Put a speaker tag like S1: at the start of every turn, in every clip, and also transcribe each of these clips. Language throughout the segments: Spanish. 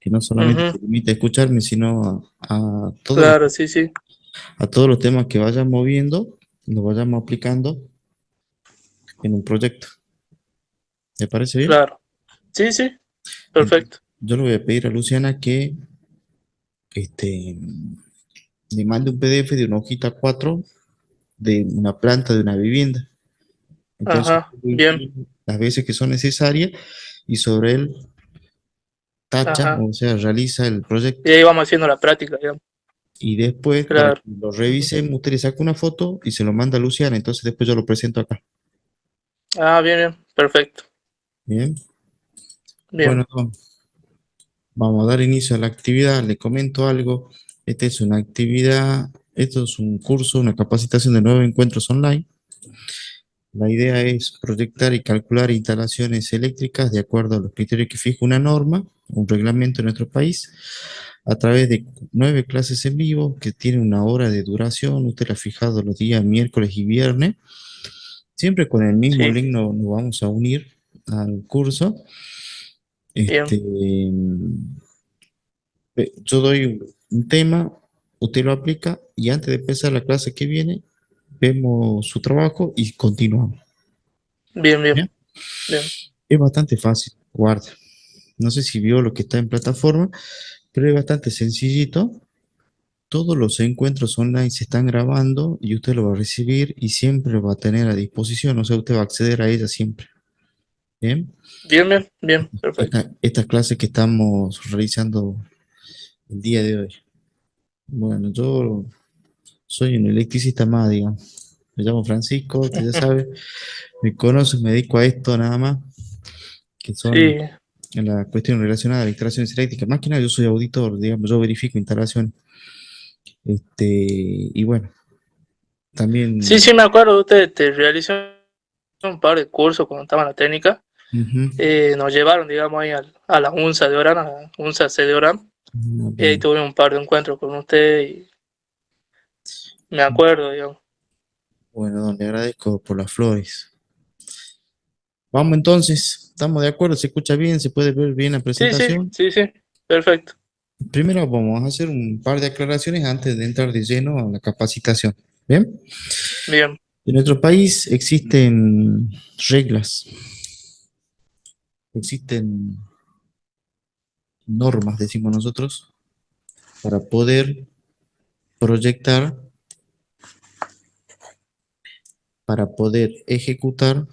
S1: que no solamente
S2: Ujú,
S1: se limita a escucharme, sino
S2: claro, sí, sí,
S1: a todos los temas que vayamos viendo, los vayamos aplicando en un proyecto. ¿Me parece bien?
S2: claro. Sí, sí,
S1: Entonces,
S2: perfecto.
S1: yo le voy a pedir a Luciana que este, le mande un PDF de una hojita 4 de una planta de una vivienda. Entonces,
S2: Ajá,
S1: yo voy
S2: bien.
S1: incluyendo las veces que son necesarias y sobre él tacha,
S2: Ajá.
S1: o sea, realiza el
S2: Y
S1: proyecto.
S2: ahí vamos haciendo la práctica, digamos.
S1: Y después, para que
S2: Claro.
S1: lo revisemos, usted le saca una foto y se lo manda a Luciana. Entonces, después yo lo presento acá.
S2: Ah, bien, bien, perfecto.
S1: Bien.
S2: Bien.
S1: Bueno, Don, vamos a dar inicio a la actividad. Le comento algo. Esta es una actividad, esto es un curso, una capacitación de 9 encuentros online. La idea es proyectar y calcular instalaciones eléctricas de acuerdo a los criterios que fija una norma, un reglamento en nuestro país, a través de 9 clases en vivo que tienen una hora de duración. Usted la ha fijado los días miércoles y viernes. Siempre con el mismo
S2: Sí,
S1: link nos vamos a unir al curso.
S2: bien.
S1: Este, yo doy un tema, usted lo aplica y antes de empezar la clase que viene, vemos su trabajo y continuamos.
S2: Bien, bien,
S1: ¿Ya?
S2: bien.
S1: Es bastante fácil, guarda. No sé si vio lo que está en plataforma, pero es bastante sencillito. Todos los encuentros online se están grabando y usted lo va a recibir y siempre lo va a tener a disposición. O sea, usted va a acceder a ella siempre. Bien.
S2: Bien, bien, bien, perfecto.
S1: Estas clases que estamos realizando el día de hoy. Bueno, yo soy un electricista más, digamos. Me llamo Francisco, usted ya sabe, me conoce, me dedico a esto nada más, que son
S2: Sí,
S1: en la cuestión relacionada a las instalaciones eléctricas. Más que nada, yo soy auditor, digamos, yo verifico instalaciones. Y bueno,
S2: sí,
S1: también,
S2: sí, me acuerdo, usted te realizó un par de cursos cuando estaba en la técnica.
S1: ujú,
S2: Nos llevaron, digamos, ahí a la UNSA de Orán, a la UNSA C de Orán. Y ahí
S1: bien.
S2: tuve un par de encuentros con usted y me acuerdo, digamos.
S1: Bueno, don, le agradezco por las flores. Vamos entonces, estamos de acuerdo, se escucha bien, se puede ver bien la
S2: Sí, sí,
S1: presentación.
S2: sí, sí, perfecto.
S1: Primero vamos a hacer un par de aclaraciones antes de entrar de lleno a la capacitación. Bien,
S2: Bien,
S1: en nuestro país existen reglas, existen normas, decimos nosotros, para poder proyectar, para poder ejecutar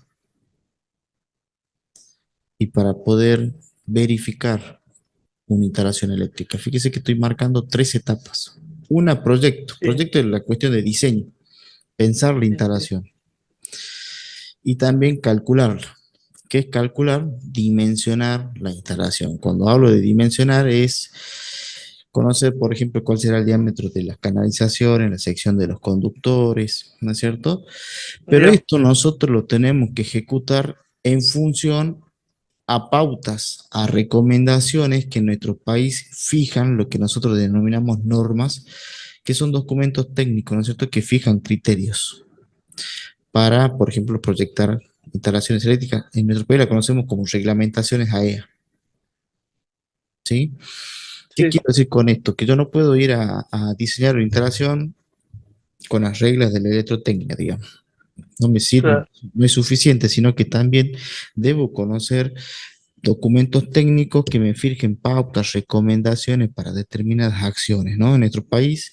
S1: y para poder verificar una instalación eléctrica. Fíjese que estoy marcando 3 etapas. Una, proyecto.
S2: sí,
S1: Proyecto es la cuestión de diseño, pensar la
S2: sí, sí,
S1: instalación. Y también calcularla. ¿Qué es calcular? Dimensionar la instalación. Cuando hablo de dimensionar es conocer, por ejemplo, cuál será el diámetro de las canalizaciones, la sección de los conductores, ¿no es cierto? Pero
S2: bien,
S1: esto nosotros lo tenemos que ejecutar en función a pautas, a recomendaciones que en nuestro país fijan lo que nosotros denominamos normas, que son documentos técnicos, ¿no es cierto?, que fijan criterios para, por ejemplo, proyectar instalaciones eléctricas. En nuestro país la conocemos como reglamentaciones AEA, ¿sí? ¿Qué
S2: sí,
S1: quiero decir con esto? Que yo no puedo ir a diseñar una instalación con las reglas de la electrotécnica, digamos. No me sirve,
S2: claro,
S1: no es suficiente, sino que también debo conocer documentos técnicos que me fijen pautas, recomendaciones para determinadas acciones, ¿no? En nuestro país,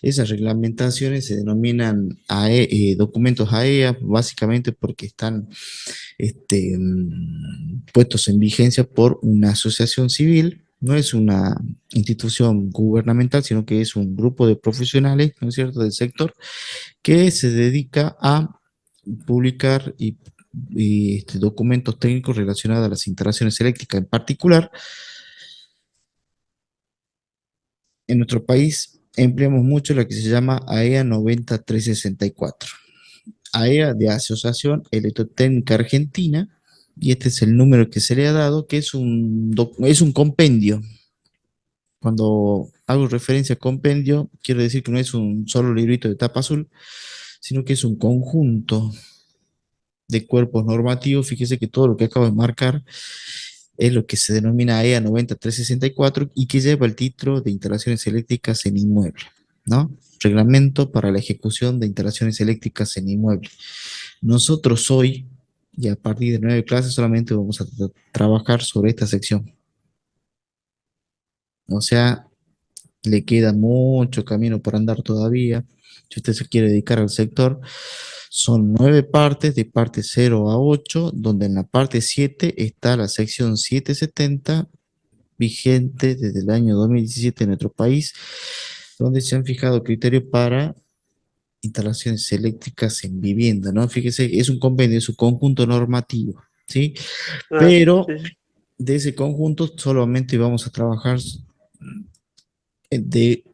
S1: esas reglamentaciones se denominan documentos AEA, básicamente porque están puestos en vigencia por una asociación civil. No es una institución gubernamental, sino que es un grupo de profesionales, ¿no es cierto?, del sector, que se dedica a publicar y documentos técnicos relacionados a las instalaciones eléctricas. En particular, en nuestro país empleamos mucho lo que se llama AEA 90364. AEA de Asociación Electrotécnica Argentina, y este es el número que se le ha dado, que es un compendio. Cuando hago referencia a compendio, quiero decir que no es un solo librito de tapa azul, sino que es un conjunto de cuerpos normativos. Fíjese que todo lo que acabo de marcar es lo que se denomina EA 90364 y que lleva el título de instalaciones eléctricas en inmueble, ¿no? Reglamento para la ejecución de instalaciones eléctricas en inmueble. Nosotros hoy, y a partir de 9 clases, solamente vamos a trabajar sobre esta sección. O sea, le queda mucho camino por andar todavía. Si usted se quiere dedicar al sector, son 9 partes, de parte 0 a 8, donde en la parte 7 está la sección 770, vigente desde el año 2017 en nuestro país, donde se han fijado criterios para instalaciones eléctricas en vivienda, ¿no? Fíjese, es un convenio, es un conjunto normativo, ¿sí?
S2: Claro,
S1: Pero
S2: sí, sí.
S1: de ese conjunto solamente vamos a trabajar de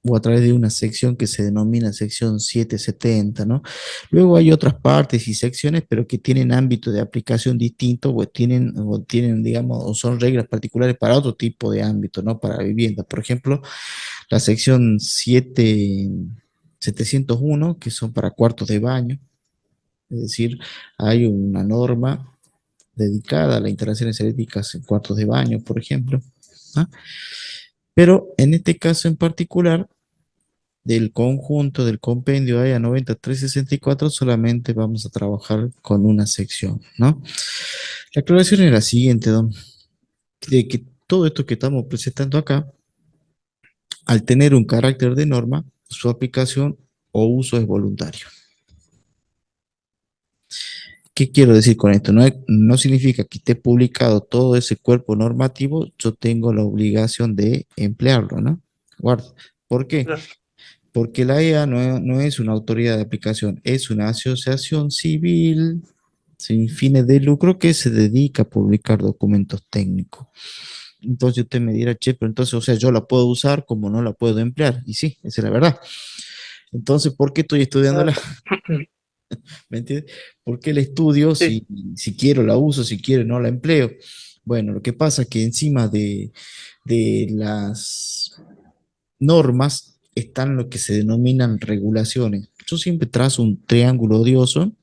S1: o a través de una sección que se denomina sección 770, ¿no? Luego hay otras partes y secciones, pero que tienen ámbito de aplicación distinto o tienen, digamos, o son reglas particulares para otro tipo de ámbito, ¿no? Para vivienda. Por ejemplo, la sección 701, que son para cuartos de baño, es decir, hay una norma dedicada a las instalaciones eléctricas en cuartos de baño, por ejemplo, ¿no? Pero en este caso en particular, del conjunto del compendio AEA 9364, solamente vamos a trabajar con una sección, ¿no? La aclaración es la siguiente, don, de que todo esto que estamos presentando acá, al tener un carácter de norma, su aplicación o uso es voluntario. ¿Qué quiero decir con esto? No significa que esté publicado todo ese cuerpo normativo, yo tengo la obligación de emplearlo, ¿no? Guarda. ¿Por qué?
S2: Claro.
S1: Porque la EA no es una autoridad de aplicación, es una asociación civil sin fines de lucro que se dedica a publicar documentos técnicos. Entonces usted me dirá, che, pero entonces, o sea, yo la puedo usar como no la puedo emplear. Y sí, esa es la verdad. Entonces, ¿por qué estoy estudiándola?
S2: Claro.
S1: ¿Me entiendes? ¿Por qué la estudio
S2: Sí,
S1: si quiero la uso, si quiero no la empleo? Bueno, lo que pasa es que encima de las normas están lo que se denominan regulaciones. Yo siempre trazo un triángulo odioso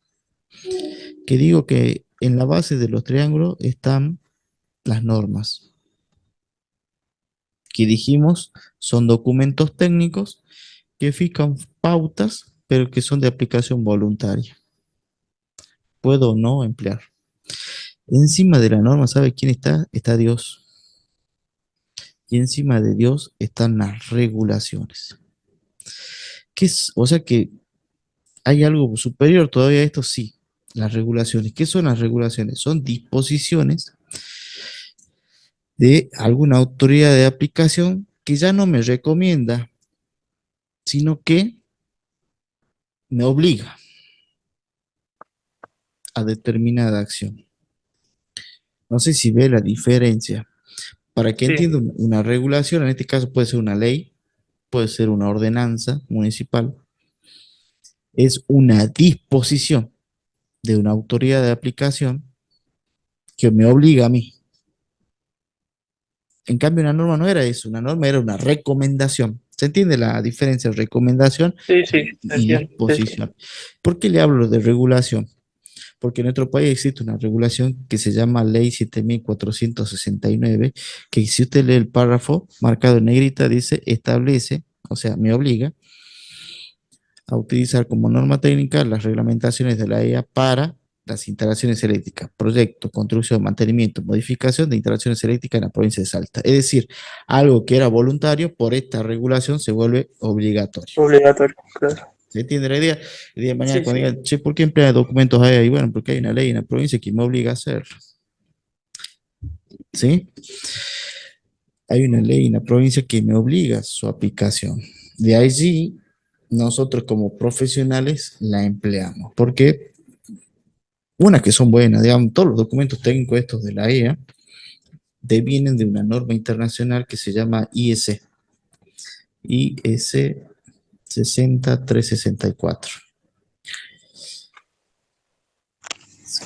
S1: que digo que en la base de los triángulos están las normas, que dijimos son documentos técnicos que fijan pautas, pero que son de aplicación voluntaria. Puedo o no emplear. Encima de la norma, ¿sabe quién está? Está Dios. Y encima de Dios están las regulaciones. ¿Qué es? O sea que hay algo superior todavía a esto, sí. Las regulaciones. ¿Qué son las regulaciones? Son disposiciones de alguna autoridad de aplicación que ya no me recomienda, sino que me obliga a determinada acción. No sé si ve la diferencia. Para que
S2: sí,
S1: entienda una regulación, en este caso puede ser una ley, puede ser una ordenanza municipal, es una disposición de una autoridad de aplicación que me obliga a mí. En cambio, una norma no era eso, una norma era una recomendación. ¿Se entiende la diferencia de recomendación
S2: sí, sí,
S1: y
S2: entiendo. Sí, sí.
S1: disposición? ¿Por qué le hablo de regulación? Porque en nuestro país existe una regulación que se llama Ley 7469, que si usted lee el párrafo marcado en negrita, dice establece, o sea, me obliga a utilizar como norma técnica las reglamentaciones de la EA para las instalaciones eléctricas, proyecto, construcción, mantenimiento, modificación de instalaciones eléctricas en la provincia de Salta. Es decir, algo que era voluntario, por esta regulación se vuelve obligatorio.
S2: Obligatorio, claro.
S1: ¿Se entiende la idea? El día de mañana
S2: Sí,
S1: cuando
S2: sí.
S1: digan, che, ¿por qué emplea documentos ahí? Bueno, porque hay una ley en la provincia que me obliga a hacerlo. ¿Sí? Hay una ley en la provincia que me obliga a su aplicación. De allí, nosotros como profesionales la empleamos. Porque unas que son buenas, digamos, todos los documentos técnicos estos de la EA devienen de una norma internacional que se llama IS 60364.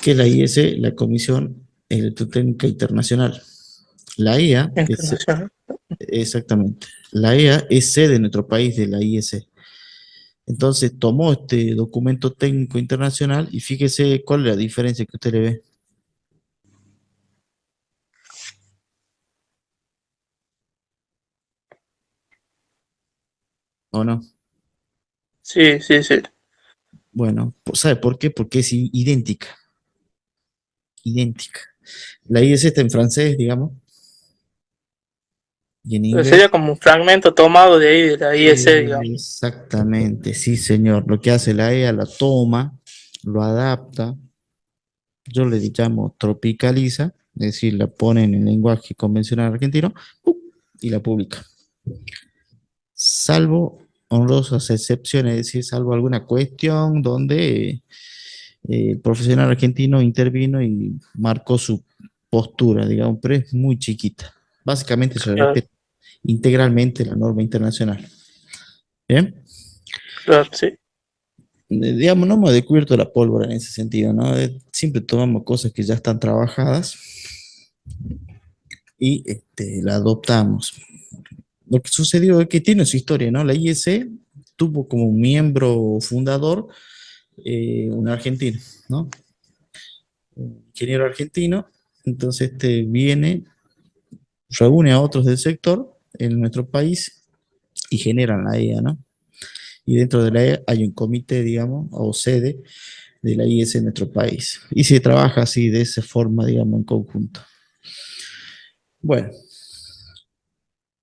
S1: Que la IS, la Comisión Electrotécnica Internacional. La EA es,
S2: Internacional.
S1: exactamente, la EA es sede en nuestro país de la IS. Entonces tomó este documento técnico internacional y fíjese cuál es la diferencia que usted le ve. ¿o no?
S2: Sí, sí, sí.
S1: Bueno, ¿sabe por qué? Porque es idéntica, idéntica. La IS está en francés, digamos, y en
S2: Pero sería
S1: inglés.
S2: como un fragmento tomado de ahí, de la IS, digamos.
S1: Exactamente, sí, señor. Lo que hace la EA la toma, lo adapta, yo le llamo tropicaliza, es decir, la pone en el lenguaje convencional argentino ¡pum! Y la publica. Salvo honrosas excepciones, es decir, salvo alguna cuestión donde el profesional argentino intervino y marcó su postura, digamos, pero es muy chiquita. Básicamente se
S2: Claro,
S1: respeta integralmente la norma internacional. ¿Bien?
S2: claro, sí.
S1: Digamos, no hemos descubierto la pólvora en ese sentido, ¿no? Siempre tomamos cosas que ya están trabajadas y la adoptamos. Lo que sucedió es que tiene su historia, ¿no? La IEC tuvo como miembro fundador un argentino, ¿no? Un ingeniero argentino. Entonces, viene, reúne a otros del sector en nuestro país y generan la EA, ¿no? Y dentro de la EA hay un comité, digamos, o sede de la IS en nuestro país. Y se trabaja así, de esa forma, digamos, en conjunto. Bueno,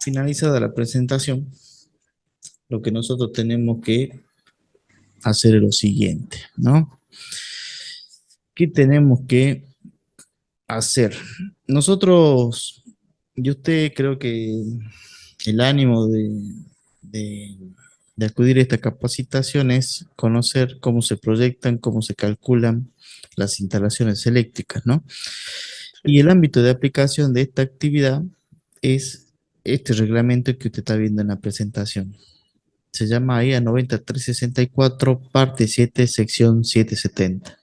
S1: finalizada la presentación, lo que nosotros tenemos que hacer es lo siguiente, ¿no? ¿Qué tenemos que hacer? Nosotros, yo usted creo que el ánimo de, de acudir a esta capacitación es conocer cómo se proyectan, cómo se calculan las instalaciones eléctricas, ¿no? Y el ámbito de aplicación de esta actividad es este reglamento que usted está viendo en la presentación. Se llama IA 9364, parte 7, sección 770.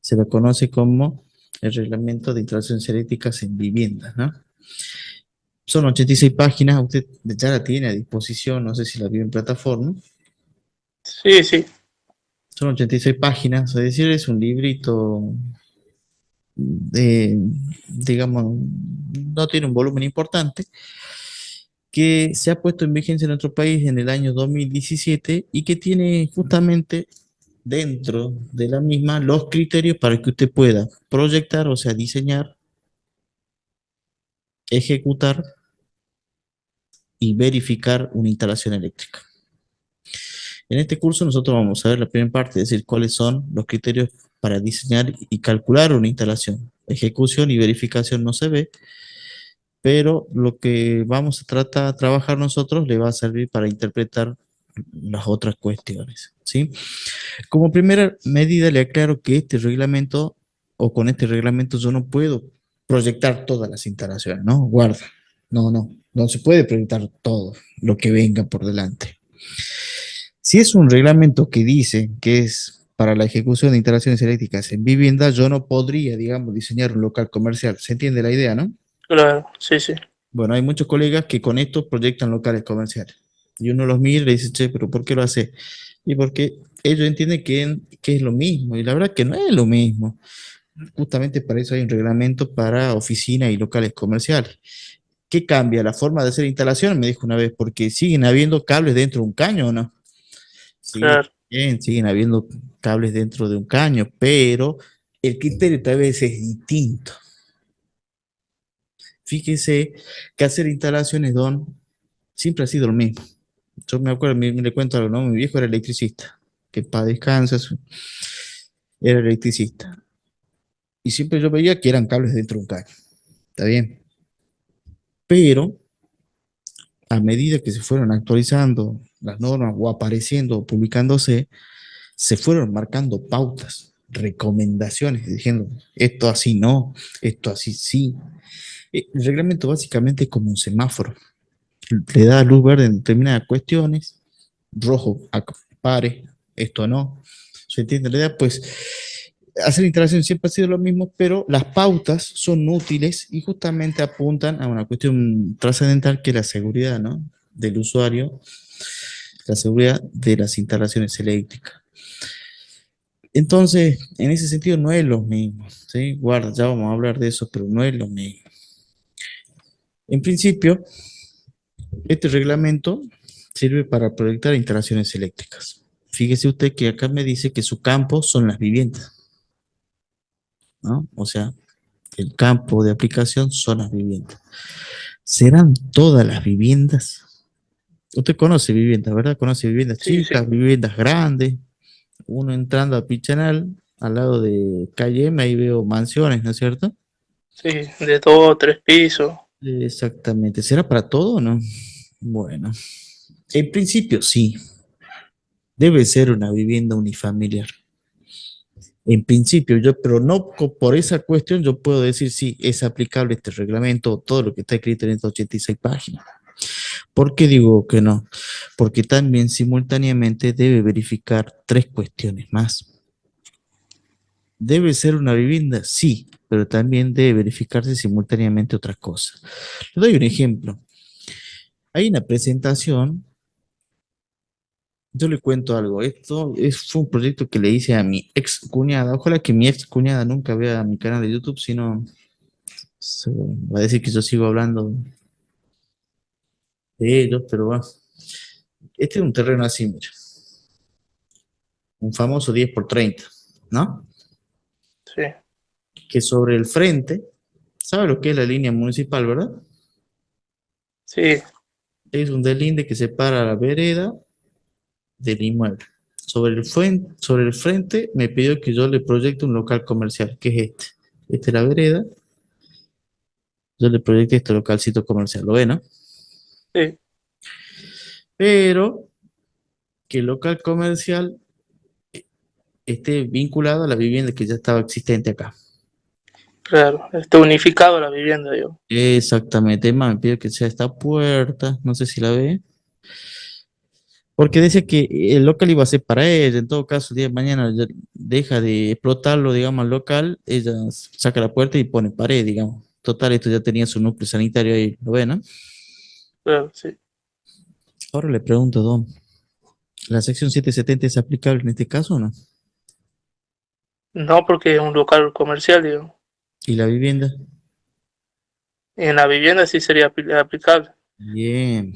S1: Se lo conoce como el reglamento de instalaciones eléctricas en viviendas, ¿no? Son 86 páginas, usted ya la tiene a disposición, no sé si la vio en plataforma.
S2: Sí, sí,
S1: Son 86 páginas, es decir, es un librito de, digamos, no tiene un volumen importante, que se ha puesto en vigencia en nuestro país en el año 2017 y que tiene justamente dentro de la misma los criterios para que usted pueda proyectar, o sea, diseñar, ejecutar y verificar una instalación eléctrica. En este curso nosotros vamos a ver la primera parte, es decir, cuáles son los criterios para diseñar y calcular una instalación. Ejecución y verificación no se ve, pero lo que vamos a trabajar nosotros le va a servir para interpretar las otras cuestiones, ¿sí? Como primera medida le aclaro que este reglamento, o con este reglamento yo no puedo proyectar todas las instalaciones, ¿no? Guarda, no se puede proyectar todo lo que venga por delante. Si es un reglamento que dice que es para la ejecución de instalaciones eléctricas en vivienda, yo no podría, digamos, diseñar un local comercial. ¿Se entiende la idea, no?
S2: claro, sí, sí,
S1: Bueno, hay muchos colegas que con esto proyectan locales comerciales. Y uno los mira y dice, che, pero ¿por qué lo hace? Y porque ellos entienden que es lo mismo. Y la verdad que no es lo mismo. Justamente para eso hay un reglamento para oficinas y locales comerciales. ¿Qué cambia? La forma de hacer instalación, me dijo una vez, porque siguen habiendo cables dentro de un caño, ¿o no? Sí,
S2: claro,
S1: bien, siguen habiendo cables dentro de un caño, pero el criterio tal vez es distinto. Fíjese que hacer instalaciones, Don, siempre ha sido lo mismo. Yo me acuerdo, me le cuento algo, ¿no? Mi viejo era electricista, que para descansar, era electricista. Y siempre yo veía que eran cables dentro de un caño, ¿está bien? Pero a medida que se fueron actualizando las normas o apareciendo o publicándose, se fueron marcando pautas, recomendaciones, diciendo esto así no, esto así sí. El reglamento básicamente es como un semáforo, le da luz verde en determinadas cuestiones, rojo a pare, esto no. ¿Se entiende la idea? Pues hacer instalación siempre ha sido lo mismo, pero las pautas son útiles y justamente apuntan a una cuestión trascendental que es la seguridad, ¿no? Del usuario, la seguridad de las instalaciones eléctricas. Entonces, en ese sentido no es lo mismo, ¿sí? Guarda, ya vamos a hablar de eso, pero no es lo mismo. En principio, este reglamento Sirve para proyectar instalaciones eléctricas. Fíjese usted que acá me dice que su campo son las viviendas, ¿no? O sea, el campo de aplicación son las viviendas. ¿Serán todas las viviendas? Usted conoce viviendas, ¿verdad? Conoce viviendas
S2: Sí, sí,
S1: chicas, viviendas grandes. Uno entrando a Pichanal, al lado de Calle M, ahí veo mansiones, ¿no es cierto?
S2: sí, de 2 o 3 pisos.
S1: Exactamente. ¿Será para todo o no? Bueno, en principio sí. Debe ser una vivienda unifamiliar. En principio, yo, pero no por esa cuestión, yo puedo decir sí, es aplicable este reglamento, todo lo que está escrito en estas 86 páginas. ¿Por qué digo que no? Porque también simultáneamente debe verificar tres cuestiones más. ¿Debe ser una vivienda? Sí, pero también debe verificarse simultáneamente otras cosas. Le doy un ejemplo. Hay una presentación, yo le cuento algo. Fue un proyecto que le hice a mi ex cuñada. Ojalá que mi ex cuñada nunca vea mi canal de YouTube, sino va a decir que yo sigo hablando de ellos, pero bueno. Este es un terreno así, mira, un famoso 10 por 30, ¿no?
S2: Sí,
S1: Que sobre el frente, ¿sabe lo que es la línea municipal, verdad?
S2: sí,
S1: Es un delinde que separa la vereda del inmueble. Sobre el frente me pidió que yo le proyecte un local comercial, que es este. Esta es la vereda, yo le proyecté este localcito comercial, ¿lo ven, no?
S2: sí,
S1: Pero que el local comercial esté vinculado a la vivienda que ya estaba existente acá.
S2: claro. Está unificado la vivienda, digo.
S1: Exactamente, más me pidió que sea esta puerta, no sé si la ve, porque decía que el local iba a ser para ella, en todo caso, el día de mañana ya deja de explotarlo, digamos, al local, ella saca la puerta y pone pared, digamos. Total, esto ya tenía su núcleo sanitario ahí, ¿lo ven, no?
S2: Claro, sí.
S1: Ahora le pregunto, Don, ¿la sección 770 es aplicable en este caso o no?
S2: No porque es un local comercial, digo.
S1: ¿Y la vivienda?
S2: En la vivienda sí sería aplicable.
S1: Bien.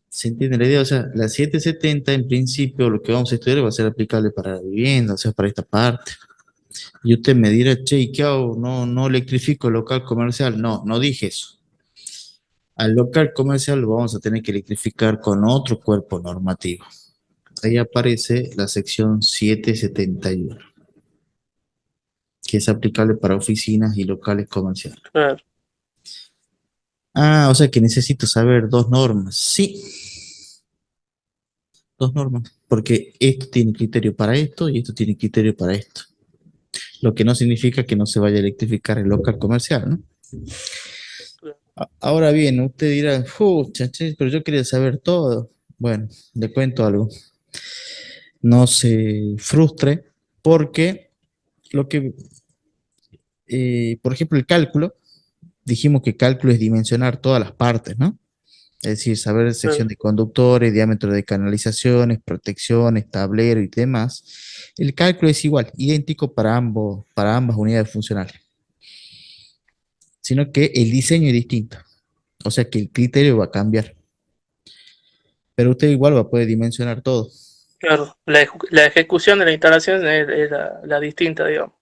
S1: ¿Se entiende la idea? O sea, la 770 en principio lo que vamos a estudiar va a ser aplicable para la vivienda, o sea, para esta parte. Y usted me dirá, che, ¿y qué hago? No, no electrifico el local comercial. No, no dije eso. Al local comercial lo vamos a tener que electrificar con otro cuerpo normativo. Ahí aparece la sección 771, que es aplicable para oficinas y locales comerciales.
S2: Claro,
S1: Ah, o sea que necesito saber dos normas. Sí, dos normas. Porque esto tiene criterio para esto y esto tiene criterio para esto. Lo que no significa que no se vaya a electrificar el local comercial, ¿no?
S2: claro,
S1: Ahora bien, usted dirá, pucha, che, pero yo quería saber todo. Bueno, le cuento algo. No se frustre porque lo que, por ejemplo, el cálculo, dijimos que cálculo es dimensionar todas las partes, ¿no? Es decir, saber
S2: claro,
S1: sección de conductores, diámetro de canalizaciones, protecciones, tablero y demás. El cálculo es igual, idéntico para ambas unidades funcionales, sino que el diseño es distinto. O sea que el criterio va a cambiar, pero usted igual va a poder dimensionar todo.
S2: claro. La ejecución de la instalación es la distinta, digamos.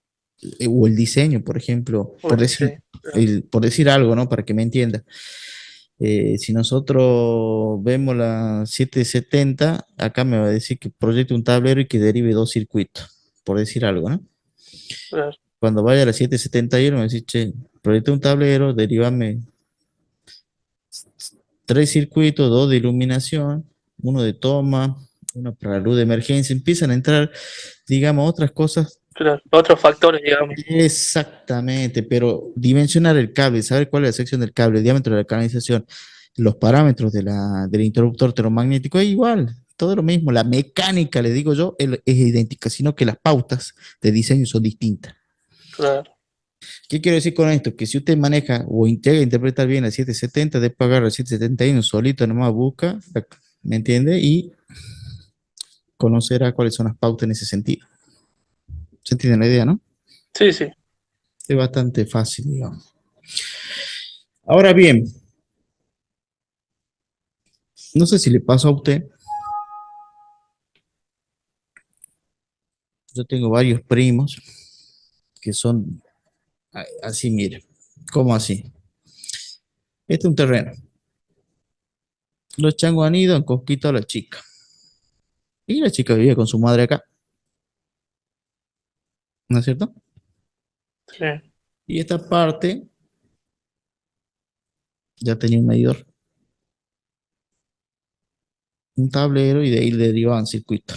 S1: O el diseño, por ejemplo,
S2: O el diseño. Claro,
S1: por decir algo, ¿no? Para que me entienda. Si nosotros vemos la 770, acá me va a decir que proyecte un tablero y que derive dos circuitos, por decir algo, ¿no?
S2: claro,
S1: Cuando vaya a la 771, me va a decir, che, proyecte un tablero, derivame tres circuitos, dos de iluminación, uno de toma, uno para la luz de emergencia. Empiezan a entrar, digamos, otras cosas.
S2: claro. Otros factores, digamos.
S1: Exactamente, pero dimensionar el cable, saber cuál es la sección del cable, el diámetro de la canalización, los parámetros del interruptor termomagnético, es igual, todo lo mismo. La mecánica, le digo yo, es idéntica, sino que las pautas de diseño son distintas.
S2: Claro,
S1: ¿Qué quiero decir con esto? Que si usted maneja o llega a interpretar bien la 770, de pagar la 771 solito, nomás busca, ¿me entiende? Y conocerá cuáles son las pautas en ese sentido. ¿Se entiende la idea, no?
S2: sí, sí.
S1: Es bastante fácil, digamos. Ahora bien, No sé si le pasó a usted. Yo tengo varios primos que son así, mire. ¿Cómo así? Este es un terreno. Los changos han ido, han conquistado a la chica. Y la chica vive con su madre acá, ¿no es cierto?
S2: Sí,
S1: Y esta parte ya tenía un medidor, un tablero y de ahí le derivaban circuito.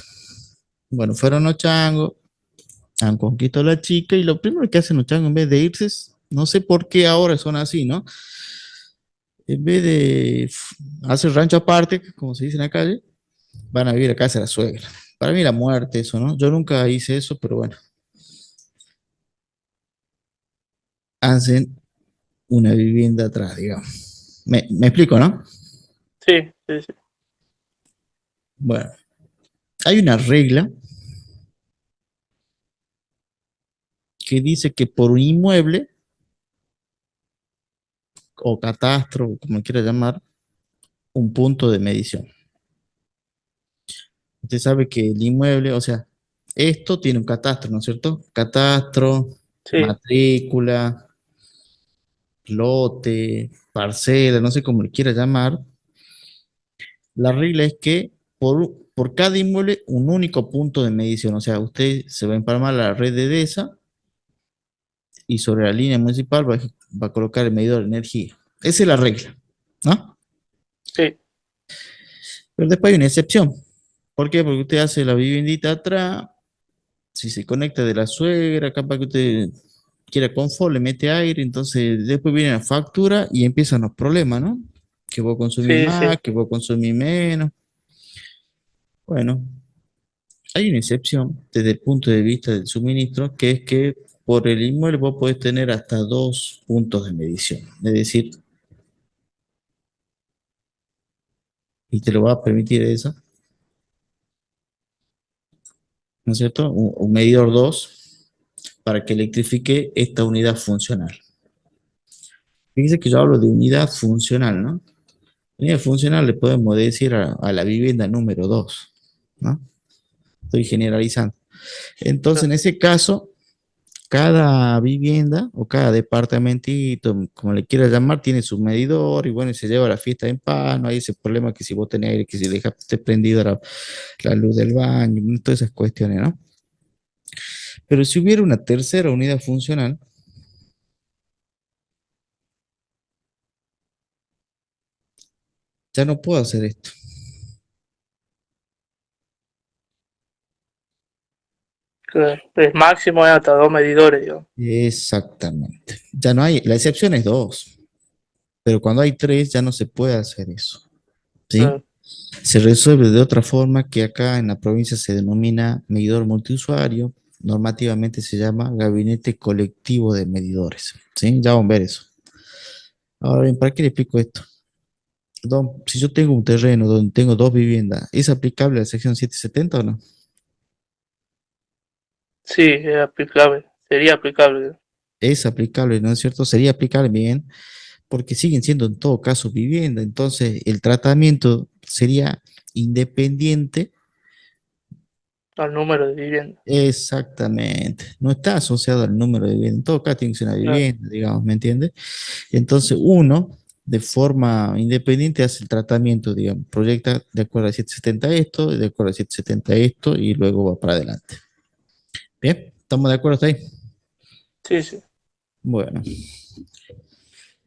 S1: Bueno, fueron los changos, han conquistado a la chica y lo primero que hacen los changos en vez de irse, no sé por qué ahora son así, ¿no? En vez de hacer rancho aparte, como se dice en la calle, van a vivir a casa de la suegra. Para mí la muerte, eso, ¿no? Yo nunca hice eso, pero bueno, hacen una vivienda atrás, digamos. Me explico, ¿no?
S2: sí, sí, sí,
S1: Bueno, hay una regla que dice que por un inmueble o catastro, como quiera llamar, un punto de medición. Usted sabe que el inmueble, o sea, esto tiene un catastro, ¿no es cierto? Catastro,
S2: sí,
S1: matrícula, lote, parcela, no sé cómo le quiera llamar. La regla es que por cada inmueble un único punto de medición, o sea, usted se va a empalmar la red de DESA y sobre la línea municipal va a colocar el medidor de energía. Esa es la regla, ¿no?
S2: sí,
S1: Pero después hay una excepción. ¿Por qué? Porque usted hace la viviendita atrás, si se conecta de la suegra, capaz que usted quiera confort, le mete aire, entonces después viene la factura y empiezan los problemas, ¿no? Que vos consumís
S2: sí,
S1: más,
S2: sí,
S1: que vos consumís menos. Bueno, hay una excepción desde el punto de vista del suministro, que es que por el inmueble vos podés tener hasta dos puntos de medición. Es decir, y te lo va a permitir eso, ¿no es cierto? Un medidor 2 para que electrifique esta unidad funcional. Fíjense que yo hablo de unidad funcional, ¿no? Unidad funcional le podemos decir a la vivienda número 2, ¿no? Estoy generalizando. Entonces, en
S2: claro,
S1: ese caso, cada vivienda o cada departamentito, como le quieras llamar, tiene su medidor y bueno, y se lleva la fiesta en paz, no hay ese problema que si vos tenés aire, que si dejaste prendida la luz del baño, todas esas cuestiones, ¿no? Pero si hubiera una tercera unidad funcional, ya no puedo hacer esto.
S2: claro. El máximo es hasta 2 medidores, digamos.
S1: Exactamente. Ya no hay, la excepción es dos, pero cuando hay tres ya no se puede hacer eso, ¿sí?
S2: Claro,
S1: Se resuelve de otra forma que acá en la provincia se denomina medidor multiusuario, normativamente se llama gabinete colectivo de medidores, ¿sí? Ya vamos a ver eso. Ahora bien, ¿para qué le explico esto? Si yo tengo un terreno donde tengo dos viviendas, ¿es aplicable a la sección 770 o no?
S2: sí, es aplicable, sería aplicable.
S1: Es aplicable, ¿no es cierto? Sería aplicable bien, porque siguen siendo en todo caso vivienda, entonces el tratamiento sería independiente.
S2: Al número de viviendas.
S1: Exactamente, no está asociado al número de vivienda, en todo caso tiene que ser una
S2: Claro,
S1: vivienda, digamos, ¿me entiendes? Entonces uno, de forma independiente, hace el tratamiento, digamos, proyecta de acuerdo a 770 esto, de acuerdo a 770 esto, y luego va para adelante. Bien, ¿estamos de acuerdo hasta ahí?
S2: sí, sí,
S1: Bueno,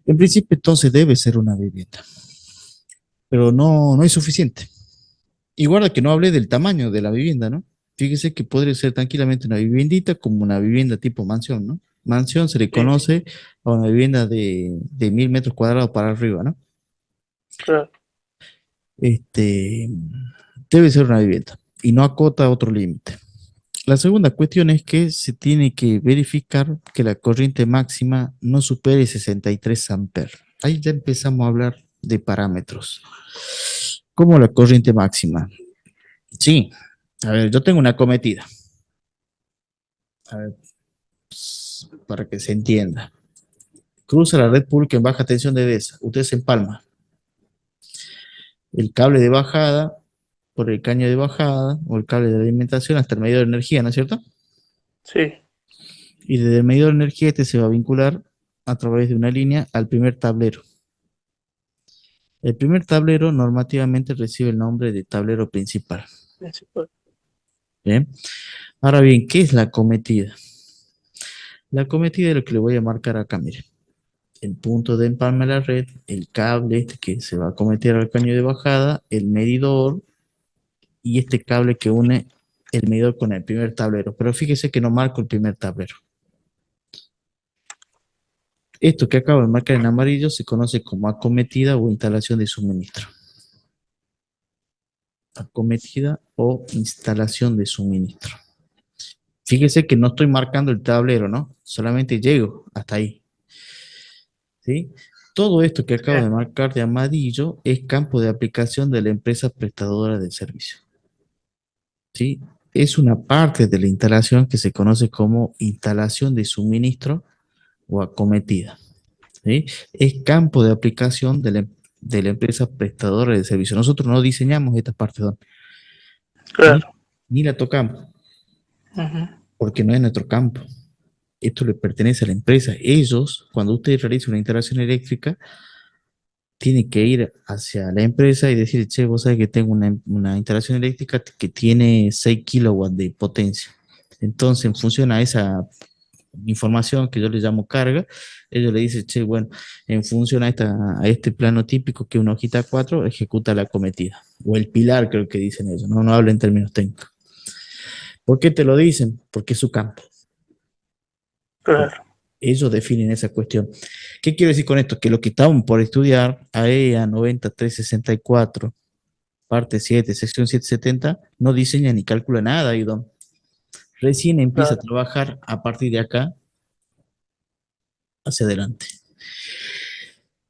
S1: en principio entonces debe ser una vivienda, pero no es suficiente. Y guarda que no hablé del tamaño de la vivienda, ¿no? Fíjese que podría ser tranquilamente una viviendita como una vivienda tipo mansión, ¿no? Mansión se le
S2: sí,
S1: conoce a una vivienda de 1000 metros cuadrados para arriba, ¿no?
S2: claro,
S1: Este, debe ser una vivienda y no acota otro límite. La segunda cuestión es que se tiene que verificar que la corriente máxima no supere 63 amperes. Ahí ya empezamos a hablar de parámetros. ¿Cómo la corriente máxima? Sí, a ver, yo tengo una cometida. A ver, para que se entienda. Cruza la red pública en baja tensión de DESA. Usted se empalma. el cable de bajada por el caño de bajada o el cable de alimentación hasta el medidor de energía, ¿no es cierto?
S2: Sí,
S1: Y desde el medidor de energía este se va a vincular a través de una línea al primer tablero. El primer tablero normativamente recibe el nombre de tablero principal.
S2: principal.
S1: ¿Bien? Ahora bien, ¿qué es la acometida? La acometida es lo que le voy a marcar acá, miren. El punto de empalme de la red, el cable este que se va a acometer al caño de bajada, el medidor y este cable que une el medidor con el primer tablero. Pero fíjese que no marco el primer tablero. Esto que acabo de marcar en amarillo se conoce como acometida o instalación de suministro. Acometida o instalación de suministro. Fíjese que no estoy marcando el tablero, ¿no? Solamente llego hasta ahí. ¿Sí? Todo esto que acabo
S2: Sí,
S1: de marcar de amarillo es campo de aplicación de la empresa prestadora de servicio. ¿Sí? Es una parte de la instalación que se conoce como instalación de suministro o acometida. ¿Sí? Es campo de aplicación de la empresa prestadora de servicio. Nosotros no diseñamos esta parte, ni,
S2: claro.
S1: ni la tocamos,
S2: Ujú.
S1: porque no es nuestro campo. Esto le pertenece a la empresa. Ellos, cuando usted realiza una instalación eléctrica, tiene que ir hacia la empresa y decir, che, vos sabés que tengo una instalación eléctrica que tiene 6 kilowatts de potencia. Entonces, en función a esa información que yo le llamo carga, ellos le dicen, che, bueno, en función a este plano típico que es una hojita 4 ejecuta la acometida. O el pilar, creo que dicen ellos, no hablo en términos técnicos. ¿Por qué te lo dicen? Porque es su campo.
S2: Claro.
S1: Ellos definen esa cuestión. ¿Qué quiero decir con esto? Que lo que estaban por estudiar, AEA 9364, parte 7, sección 770, no diseña ni calcula nada, Idon. Recién empieza a
S2: Claro.
S1: trabajar a partir de acá hacia adelante.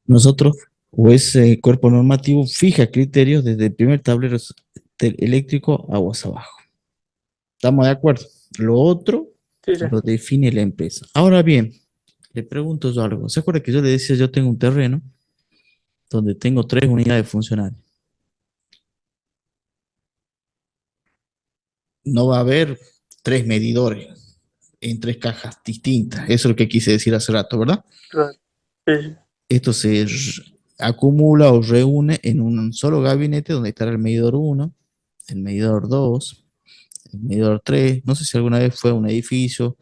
S1: Nosotros, o ese cuerpo normativo, fija criterios desde el primer tablero eléctrico aguas abajo. ¿Estamos de acuerdo? Lo otro
S2: Sí, sí.
S1: lo define la empresa. Ahora bien, le pregunto yo algo. ¿Se acuerda que yo le decía, yo tengo un terreno donde tengo 3 unidades funcionales? No va a haber 3 medidores en 3 cajas distintas. Eso es lo que quise decir hace rato, ¿verdad?
S2: Claro. Sí, sí.
S1: Esto se acumula o reúne en un solo gabinete donde estará el medidor 1, el medidor 2, el medidor 3. No sé si alguna vez fue a un edificio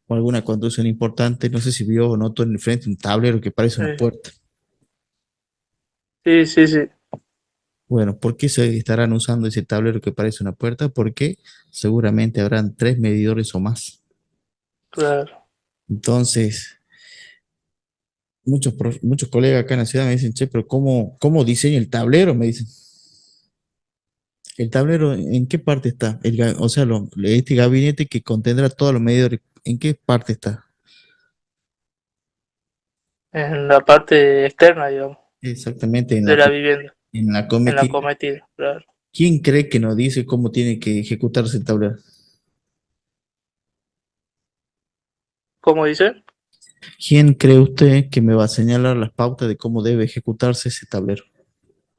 S1: o alguna construcción importante. No sé si vio o notó en el frente un tablero que parece una puerta.
S2: Sí, sí, sí.
S1: Bueno, ¿por qué se estarán usando ese tablero que parece una puerta? Porque seguramente habrán 3 medidores o más.
S2: Claro.
S1: Entonces, muchos colegas acá en la ciudad me dicen, che, pero ¿cómo diseño el tablero? Me dicen, ¿el tablero en qué parte está? O sea, este gabinete que contendrá todos los medidores, ¿en qué parte está?
S2: En la parte externa, digamos,
S1: Exactamente en
S2: de
S1: la,
S2: la vivienda,
S1: en la
S2: en la
S1: cometida.
S2: cometida, claro.
S1: ¿Quién cree que nos dice cómo tiene que ejecutarse el tablero?
S2: ¿Cómo dice?
S1: ¿Quién cree usted que me va a señalar las pautas de cómo debe ejecutarse ese tablero?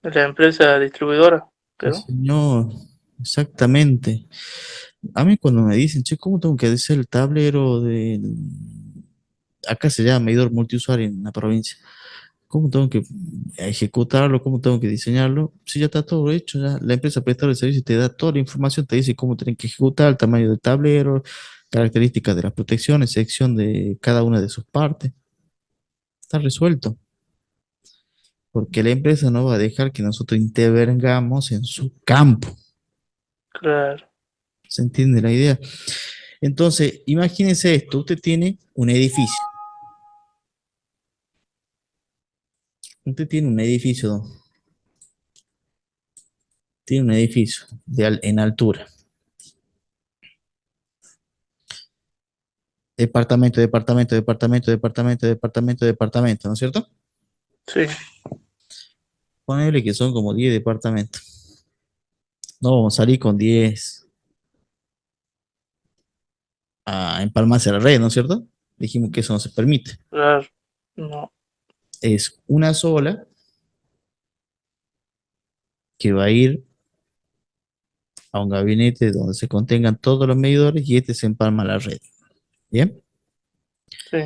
S2: La empresa distribuidora,
S1: Sí,
S2: creo.
S1: señor, exactamente. A mí cuando me dicen, che, ¿cómo tengo que hacer el tablero de... Acá se llama medidor multiusuario en la provincia. ¿Cómo tengo que ejecutarlo? ¿Cómo tengo que diseñarlo? Si ya está todo hecho, ya la empresa prestadora de servicio te da toda la información, te dice cómo tienen que ejecutar, el tamaño del tablero, características de las protecciones, sección de cada una de sus partes. Está resuelto, porque la empresa no va a dejar que nosotros intervengamos en su campo.
S2: Claro.
S1: ¿Se entiende la idea? Entonces, imagínense esto, usted tiene un edificio, usted tiene un edificio en altura, departamento, ¿no es cierto?
S2: Sí,
S1: Ponele que son como 10 departamentos. No vamos a salir con 10 a empalmarse la red, ¿no es cierto? Dijimos que eso no se permite.
S2: claro. No,
S1: Es una sola que va a ir a un gabinete donde se contengan todos los medidores y este se empalma a la red. ¿Bien?
S2: sí,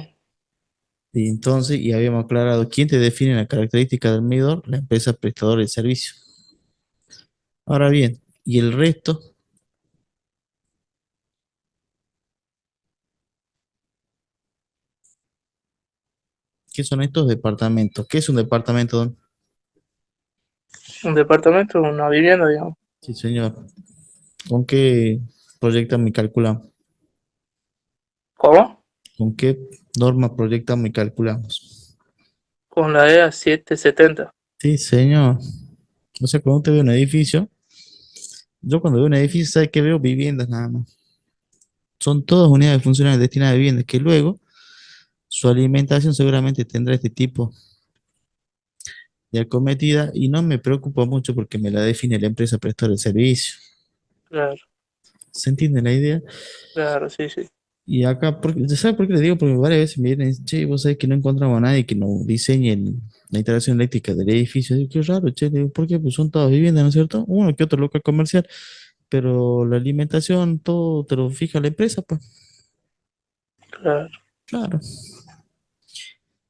S1: Y entonces, y habíamos aclarado quién te define la característica del medidor, la empresa prestadora de servicio. Ahora bien, ¿y el resto? ¿Qué son estos departamentos? ¿Qué es un departamento, don?
S2: un departamento, una vivienda, digamos.
S1: Sí, señor. ¿Con qué proyectamos y calculamos?
S2: ¿Cómo?
S1: ¿Con qué norma proyectamos y calculamos?
S2: Con la EA 770.
S1: Sí, señor. O sea, cuando usted ve un edificio, yo cuando veo un edificio, ¿sabe qué veo? Viviendas nada más. Son todas unidades funcionales destinadas a viviendas que luego su alimentación seguramente tendrá este tipo de acometida y no me preocupa mucho porque me la define la empresa prestadora de servicio.
S2: Claro,
S1: ¿Se entiende la idea?
S2: claro, sí, sí,
S1: Y acá, ¿sabe por qué le digo? Porque varias veces me vienen y dicen, che, vos sabés que no encontramos a nadie que nos diseñe la instalación eléctrica del edificio. Digo, qué raro, che, le digo, ¿por qué? Pues son todas viviendas, ¿no es cierto? Uno que otro local comercial, pero la alimentación, todo te lo fija la empresa, pues.
S2: claro.
S1: Claro.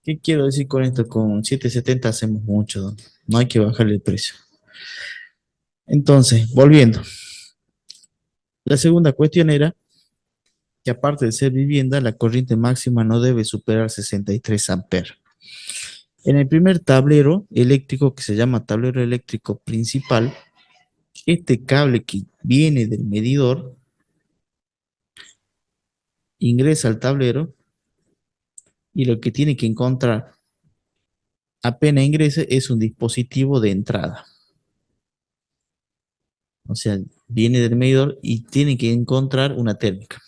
S1: ¿Qué quiero decir con esto? Con 770 hacemos mucho, ¿no? No hay que bajarle el precio. Entonces, volviendo. La segunda cuestión era que aparte de ser vivienda, la corriente máxima no debe superar 63 amperes. En el primer tablero eléctrico, que se llama tablero eléctrico principal, este cable que viene del medidor ingresa al tablero y lo que tiene que encontrar apenas ingrese es un dispositivo de entrada. O sea, viene del medidor y tiene que encontrar una térmica,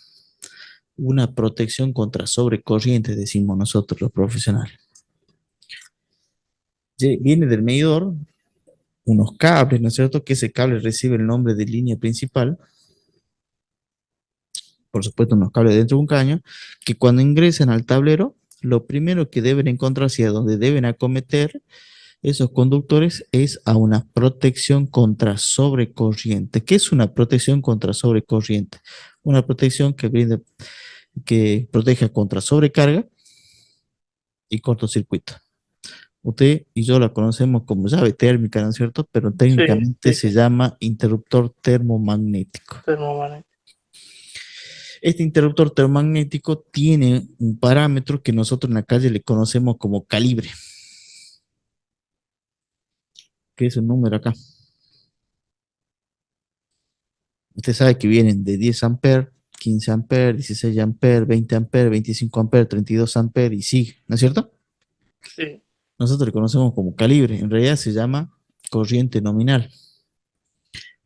S1: una protección contra sobrecorriente, decimos nosotros los profesionales. Viene del medidor unos cables, ¿no es cierto? Que ese cable recibe el nombre de línea principal, por supuesto unos cables dentro de un caño, que cuando ingresan al tablero, lo primero que deben encontrar hacia donde deben acometer esos conductores es a una protección contra sobrecorriente. ¿Qué es una protección contra sobrecorriente? Una protección que brinda, que proteja contra sobrecarga y cortocircuito. Usted y yo la conocemos como llave térmica, ¿no es cierto? Pero
S2: Sí,
S1: técnicamente
S2: sí,
S1: se llama interruptor termomagnético.
S2: termomagnético.
S1: Este interruptor termomagnético tiene un parámetro que nosotros en la calle le conocemos como calibre, que es un número acá. Usted sabe que vienen de 10 amperes, 15 amperes, 16 amperes, 20 amperes, 25 amperes, 32 amperes y sigue, ¿no es cierto?
S2: Sí,
S1: Nosotros le conocemos como calibre, en realidad se llama corriente nominal.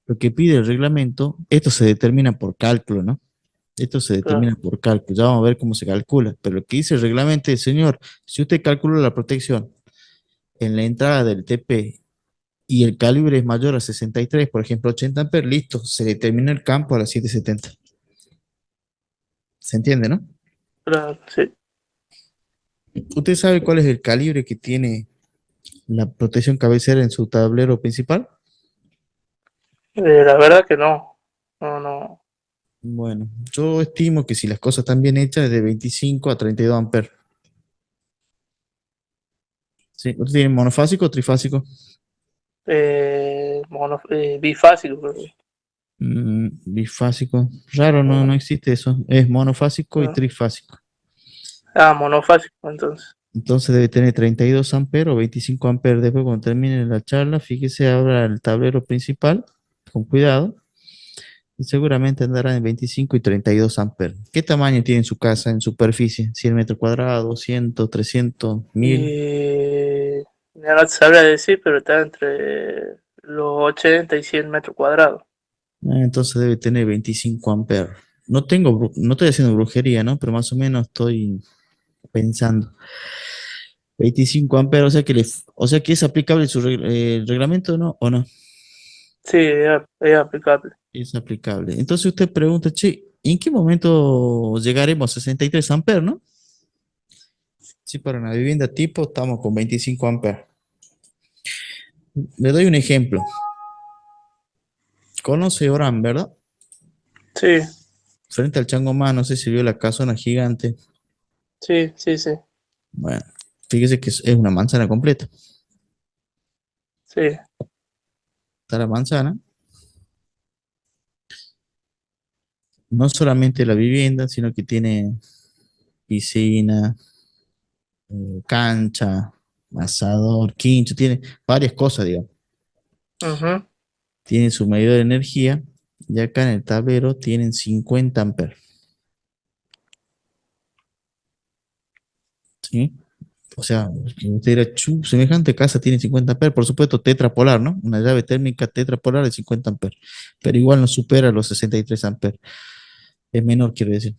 S1: Lo que pide el reglamento, esto se determina por cálculo, ¿no? Esto se
S2: claro,
S1: determina por cálculo, ya vamos a ver cómo se calcula, pero lo que dice el reglamento es, señor, si usted calcula la protección en la entrada del TP y el calibre es mayor a 63, por ejemplo, 80 amperes, listo, se determina el campo a las 770. ¿Se entiende, no?
S2: claro, sí.
S1: ¿Usted sabe cuál es el calibre que tiene la protección cabecera en su tablero principal?
S2: La verdad que no. No, no.
S1: Bueno, yo estimo que si las cosas están bien hechas es de 25 a 32 amperes. ¿Sí? ¿Usted tiene monofásico o trifásico?
S2: Bifásico, creo que.
S1: Bifásico. Raro, no, no existe eso. Es monofásico y
S2: No.
S1: trifásico.
S2: Ah, monofásico, entonces.
S1: Entonces debe tener 32 amperes o 25 amperes. Después, cuando termine la charla, fíjese, abra el tablero principal con cuidado y seguramente andará en 25 y 32 amperes. ¿Qué tamaño tiene su casa en superficie? ¿100 metros cuadrados, 200, 300, 1000?
S2: Ya no te sabría decir, pero está entre los 80 y 100 metros cuadrados.
S1: Entonces debe tener 25 amperes. No estoy haciendo brujería, ¿no? Pero más o menos estoy pensando. 25 amperes, o sea que es aplicable el reglamento, ¿no? ¿O no?
S2: Sí, es aplicable.
S1: Es aplicable. Entonces usted pregunta, che, ¿en qué momento llegaremos a 63 amperes, no? Sí, para una vivienda tipo estamos con 25 amperes. Le doy un ejemplo. Conoce Orán, ¿verdad?
S2: Sí,
S1: Frente al Changomán, no sé si vio la casona gigante.
S2: sí, sí, sí,
S1: Bueno, fíjese que es una manzana completa.
S2: sí.
S1: Está la manzana, no solamente la vivienda, sino que tiene piscina, cancha, asador, quincho, tiene varias cosas, digamos.
S2: Ujú.
S1: Tiene su medidor de energía y acá en el tablero tienen 50 amperes, ¿sí? O sea, que usted dirá, semejante casa tiene 50 amperes, por supuesto tetrapolar, ¿no? Una llave térmica tetrapolar de 50 amperes, pero igual no supera los 63 amperes, es menor, quiero decir.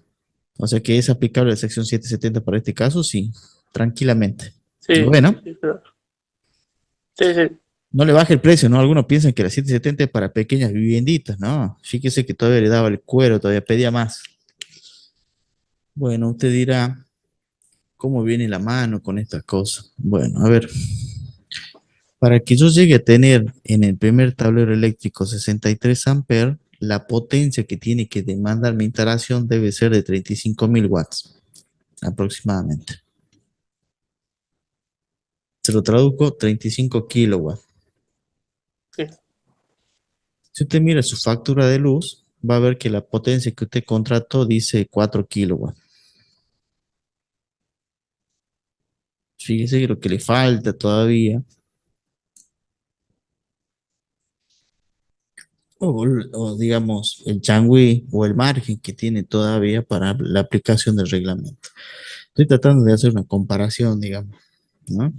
S1: O sea que es aplicable la sección 770 para este caso, sí, tranquilamente.
S2: Sí,
S1: Bueno,
S2: sí, claro. Sí, sí,
S1: no le baje el precio, ¿no? Algunos piensan que la 770 es para pequeñas vivienditas, ¿no? Fíjese que todavía le daba el cuero, todavía pedía más. Bueno, usted dirá, ¿cómo viene la mano con estas cosas? Bueno, a ver, para que yo llegue a tener en el primer tablero eléctrico 63 amperes, la potencia que tiene que demandar mi instalación debe ser de 35.000 watts aproximadamente. Se lo traduzco, 35 kilowatts.
S2: sí.
S1: Si usted mira su factura de luz, va a ver que la potencia que usted contrató dice 4 kilowatts. Fíjese que lo que le falta todavía, o digamos el changüí o el margen que tiene todavía para la aplicación del reglamento. Estoy tratando de hacer una comparación, digamos, ¿no?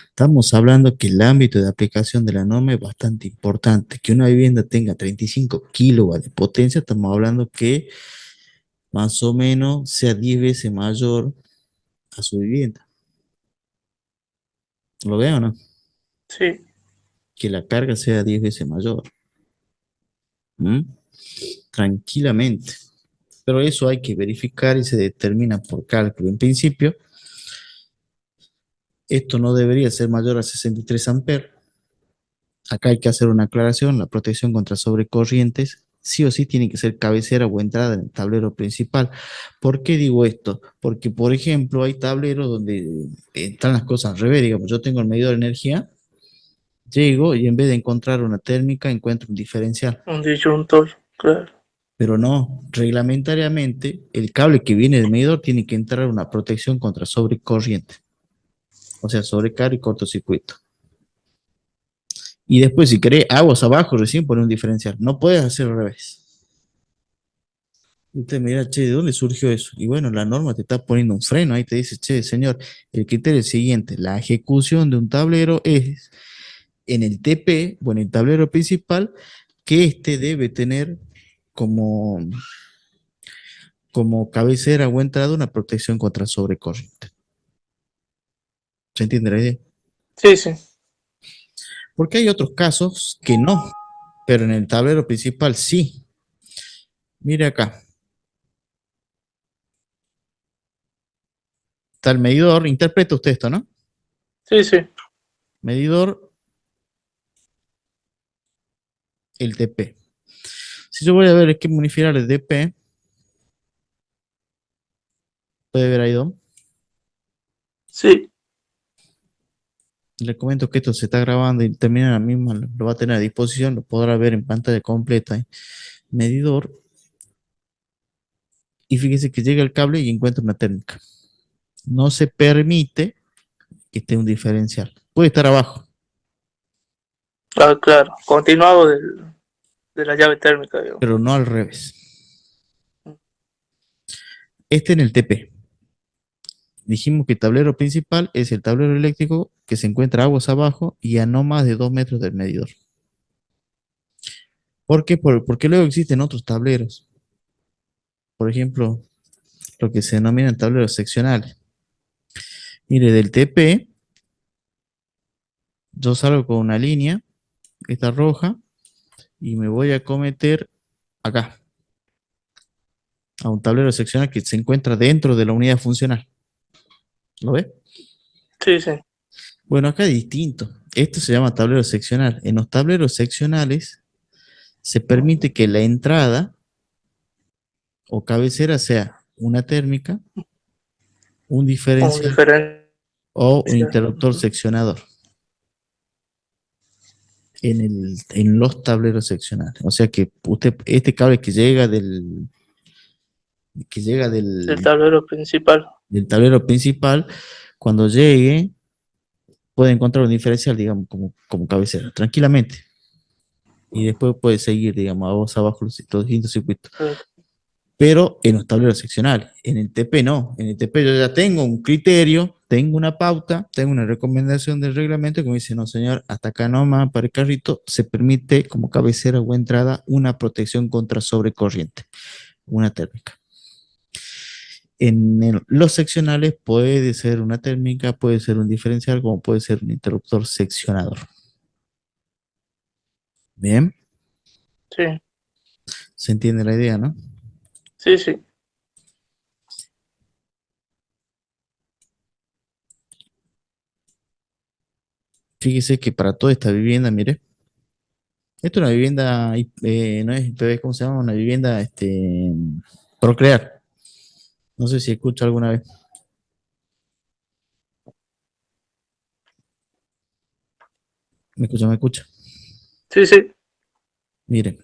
S1: Estamos hablando que el ámbito de aplicación de la norma es bastante importante. Que una vivienda tenga 35 kilowatts de potencia, estamos hablando que más o menos sea 10 veces mayor a su vivienda. ¿Lo veo o no?
S2: Sí,
S1: Que la carga sea 10 veces mayor. ¿Mm? Tranquilamente. Pero eso hay que verificar y se determina por cálculo. En principio, esto no debería ser mayor a 63 amperes. Acá hay que hacer una aclaración, la protección contra sobrecorrientes sí o sí tiene que ser cabecera o entrada en el tablero principal. ¿Por qué digo esto? Porque, por ejemplo, hay tableros donde están las cosas al revés, digamos, yo tengo el medidor de energía, llego y en vez de encontrar una térmica, encuentro un diferencial.
S2: un disyuntor, claro.
S1: Pero no, reglamentariamente, el cable que viene del medidor tiene que entrar una protección contra sobrecorriente, o sea, sobrecarga y cortocircuito. Y después, si querés aguas abajo, recién pone un diferencial. No puedes hacer al revés. Y usted mira, che, ¿de dónde surgió eso? Y bueno, la norma te está poniendo un freno, ahí te dice, che, señor, el criterio es el siguiente, la ejecución de un tablero es en el TP o en el tablero principal, que éste debe tener como, como cabecera o entrada una protección contra sobrecorriente. ¿Se entiende la idea?
S2: Sí, sí,
S1: Porque hay otros casos que no, pero en el tablero principal sí. Mire acá, está el medidor, interpreta usted esto, ¿no?
S2: sí, sí,
S1: Medidor, el TP. Si yo voy a ver qué modificar el DP, puede ver ahí, ¿no?
S2: sí,
S1: Le comento que esto se está grabando y termina la misma, lo va a tener a disposición, lo podrá ver en pantalla completa. Medidor, y fíjese que llega el cable y encuentra una térmica. No se permite que esté un diferencial. Puede estar abajo,
S2: ah, claro. Continuado de la llave térmica, digamos.
S1: pero no al revés. Este en el TP. Dijimos que el tablero principal es el tablero eléctrico que se encuentra aguas abajo y a no más de 2 metros del medidor. ¿Por qué? Porque luego existen otros tableros. Por ejemplo, lo que se denominan tableros seccionales. Mire, del TP, yo salgo con una línea, esta roja, y me voy a cometer acá, a un tablero seccional que se encuentra dentro de la unidad funcional. ¿Lo ve?
S2: Sí, sí,
S1: Bueno, acá es distinto. Esto se llama tablero seccional. En los tableros seccionales se permite que la entrada o cabecera sea una térmica, un
S2: Un
S1: diferencial
S2: diferencial.
S1: o un interruptor seccionador en los tableros seccionales. O sea que usted, este cable que llega
S2: Del tablero principal.
S1: del tablero principal, cuando llegue, puede encontrar un diferencial, digamos, como cabecera, tranquilamente. Y después puede seguir, digamos, a voz abajo los distintos circuitos. Pero en los tableros seccionales, en el TP no. En el TP yo ya tengo un criterio, tengo una pauta, tengo una recomendación del reglamento que me dice, no señor, hasta acá nomás para el carrito se permite como cabecera o entrada una protección contra sobrecorriente, una térmica. Los seccionales puede ser una térmica, puede ser un diferencial, como puede ser un interruptor seccionador. Bien,
S2: Sí,
S1: se entiende la idea, ¿no?
S2: sí, sí.
S1: Fíjese que para toda esta vivienda, mire, esto es una vivienda, no es IPv, ¿cómo se llama? Una vivienda, Procrear. No sé si escucha alguna vez. ¿Me escucha? ¿Me escucha?
S2: Sí, sí.
S1: Mire,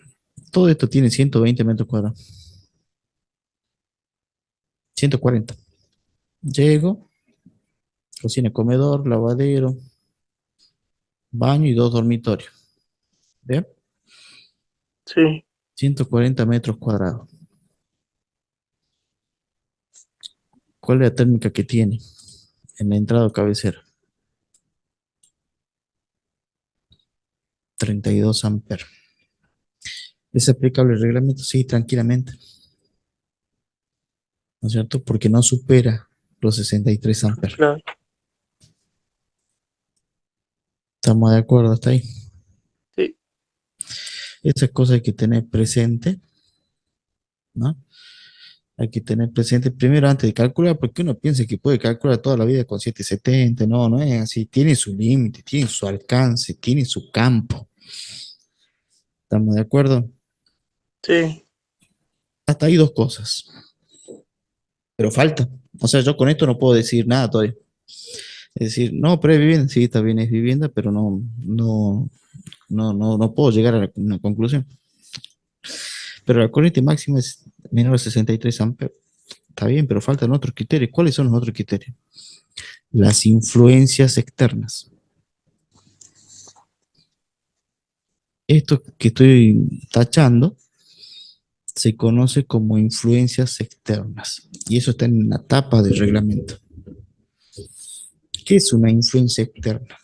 S1: todo esto tiene 120 metros cuadrados. 140. Llego, cocina, comedor, lavadero, baño y dos dormitorios. ¿Ve?
S2: Sí.
S1: 140 metros cuadrados. ¿Cuál es la térmica que tiene en la entrada o cabecera? 32 amperes. ¿Es aplicable el reglamento? Sí, tranquilamente. ¿No es cierto? Porque no supera los 63 amperes.
S2: Claro.
S1: ¿Estamos de acuerdo hasta ahí?
S2: Sí,
S1: Estas cosas hay que tener presente, ¿no? Hay que tener presente primero antes de calcular, porque uno piensa que puede calcular toda la vida con 770. No, no es así. Tiene su límite, tiene su alcance, tiene su campo. ¿Estamos de acuerdo?
S2: sí,
S1: Hasta ahí dos cosas, pero falta. O sea, yo con esto no puedo decir nada todavía. Es decir, no, pero es vivienda, sí, está bien, es vivienda, pero no puedo llegar a una conclusión. Pero la corriente máxima es menor a 63 amperes. Está bien, pero faltan otros criterios. ¿Cuáles son los otros criterios? Las influencias externas. Esto que estoy tachando se conoce como influencias externas y eso está en la tapa del reglamento. ¿Qué es una influencia externa?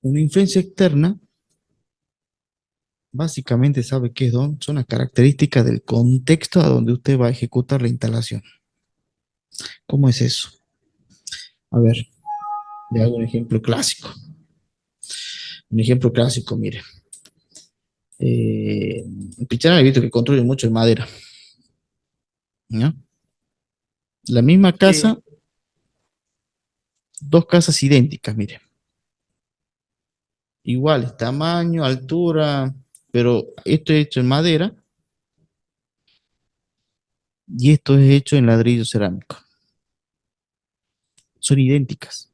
S1: Una influencia externa básicamente sabe qué son las características del contexto a donde usted va a ejecutar la instalación. ¿Cómo es eso? A ver, le hago un ejemplo clásico. Un ejemplo clásico, mire. En Pichana he visto que construyen mucho en madera. ¿No? La misma
S2: sí,
S1: casa, dos casas idénticas, mire. Iguales, tamaño, altura, pero esto es hecho en madera y esto es hecho en ladrillo cerámico. Son idénticas.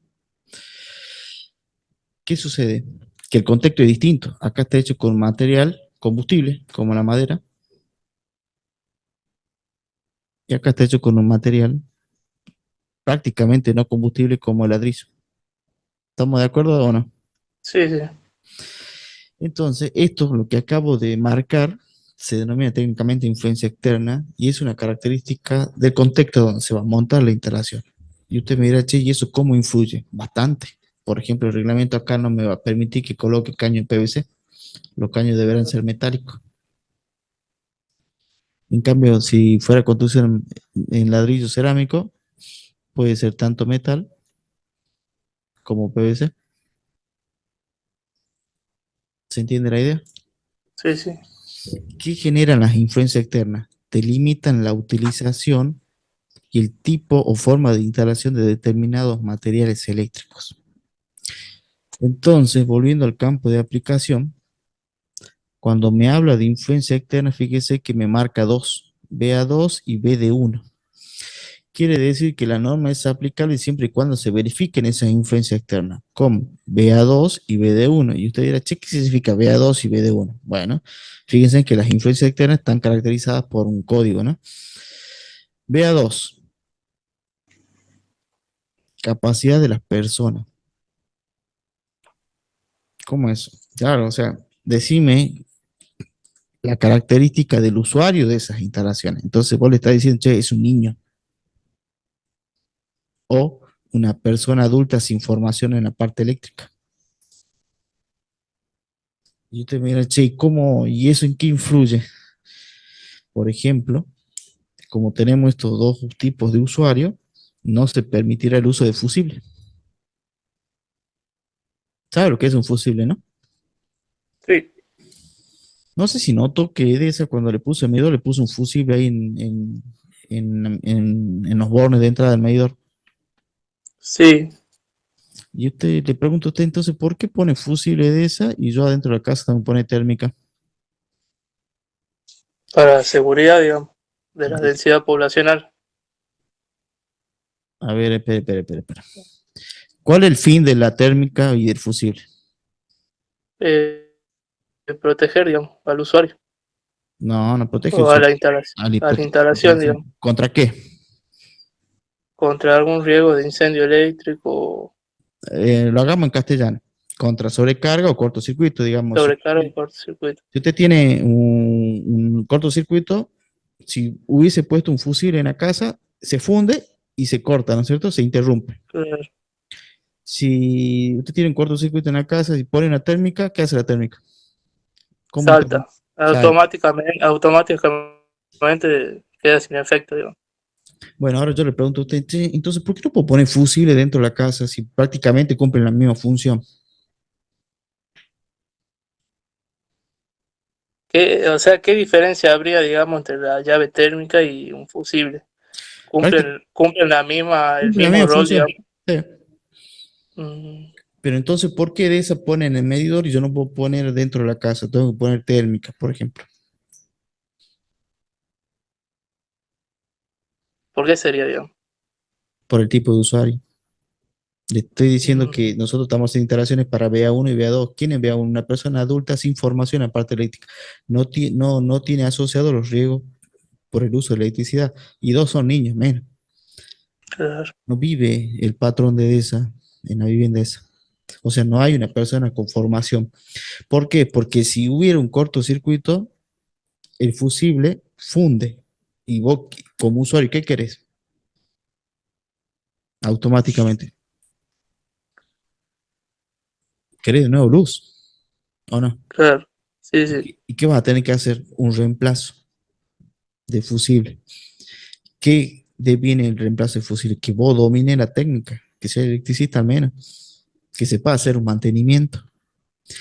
S1: ¿Qué sucede? Que el contexto es distinto. Acá está hecho con material combustible, como la madera, y acá está hecho con un material prácticamente no combustible como el ladrillo. ¿Estamos de acuerdo o no?
S2: sí, sí,
S1: Entonces, esto, lo que acabo de marcar, se denomina técnicamente influencia externa y es una característica del contexto donde se va a montar la instalación. Y usted me dirá, che, ¿y eso cómo influye? Bastante. Por ejemplo, el reglamento acá no me va a permitir que coloque caño en PVC. Los caños deberán ser metálicos. En cambio, si fuera construcción en ladrillo cerámico, puede ser tanto metal como PVC. ¿Se entiende la idea?
S2: sí, sí,
S1: ¿Qué generan las influencias externas? Te limitan la utilización y el tipo o forma de instalación de determinados materiales eléctricos. Entonces, volviendo al campo de aplicación, Cuando me habla de influencia externa, fíjese que me marca dos, BA2 y BD1. Quiere decir que la norma es aplicable siempre y cuando se verifiquen esas influencias externas, como BA2 y BD1. Y usted dirá, che, ¿qué significa BA2 y BD1? Bueno, fíjense que las influencias externas están caracterizadas por un código, ¿no? BA2, capacidad de las personas. ¿Cómo es? Claro, o sea, decime la característica del usuario de esas instalaciones. Entonces vos le estás diciendo, che, es un niño o una persona adulta sin formación en la parte eléctrica. Y usted mira, che, ¿cómo? ¿Y eso en qué influye? Por ejemplo, como tenemos estos dos tipos de usuario, no se permitirá el uso de fusible. ¿Sabe lo que es un fusible, no?
S2: Sí,
S1: No sé si noto que Edesa cuando le puse el medidor, le puso un fusible ahí en los bornes de entrada del medidor.
S2: sí,
S1: Y usted le pregunto a usted entonces, ¿por qué pone fusible de esa y yo adentro de la casa también pone térmica?
S2: para seguridad, digamos, de la densidad poblacional.
S1: A ver, espera. ¿Cuál es el fin de la térmica y del fusible?
S2: Eh, Proteger, digamos, al usuario
S1: No, no protege
S2: o
S1: su
S2: a la instalación, digamos,
S1: ¿Contra qué?
S2: contra algún riesgo de incendio eléctrico,
S1: Lo hagamos en castellano. Contra sobrecarga o cortocircuito, digamos. Si,
S2: sobrecarga o cortocircuito.
S1: si usted tiene un cortocircuito, si hubiese puesto un fusible en la casa, se funde y se corta, ¿no es cierto? Se interrumpe.
S2: Claro,
S1: Si usted tiene un cortocircuito en la casa y pone una térmica, ¿qué hace la térmica? ¿Cómo
S2: salta,
S1: interrumpe? Salta.
S2: automáticamente queda sin efecto, digamos.
S1: Bueno, ahora yo le pregunto a usted, "Che, entonces, ¿por qué no puedo poner fusible dentro de la casa si prácticamente cumplen la misma función?
S2: O sea, ¿qué diferencia habría, digamos, entre la llave térmica y un fusible? Cumplen el
S1: Cumplen la
S2: mismo
S1: misma
S2: rol,
S1: función.
S2: digamos.
S1: Sí.
S2: Mm,
S1: Pero entonces, ¿por qué de esa ponen en el medidor y yo no puedo poner dentro de la casa? Tengo que poner térmica, por ejemplo,
S2: ¿Por qué sería, digamos?
S1: por el tipo de usuario. Le estoy diciendo
S2: Mm,
S1: que nosotros estamos en instalaciones para BA1 y BA2. ¿Quién es BA1? Una persona adulta sin formación en parte eléctrica. No tiene asociado los riesgos por el uso de electricidad. Y dos son niños, menos.
S2: claro,
S1: No vive el patrón de esa en la vivienda esa. O sea, no hay una persona con formación. ¿Por qué? Porque si hubiera un cortocircuito, el fusible funde. Y vos, como usuario, ¿qué querés? Automáticamente. ¿Querés de nuevo luz? ¿O no?
S2: claro. Sí, sí,
S1: ¿Y qué vas a tener que hacer? Un reemplazo de fusible. ¿Qué deviene el reemplazo de fusible? Que vos domines la técnica, que sea electricista al menos, que sepa hacer un mantenimiento.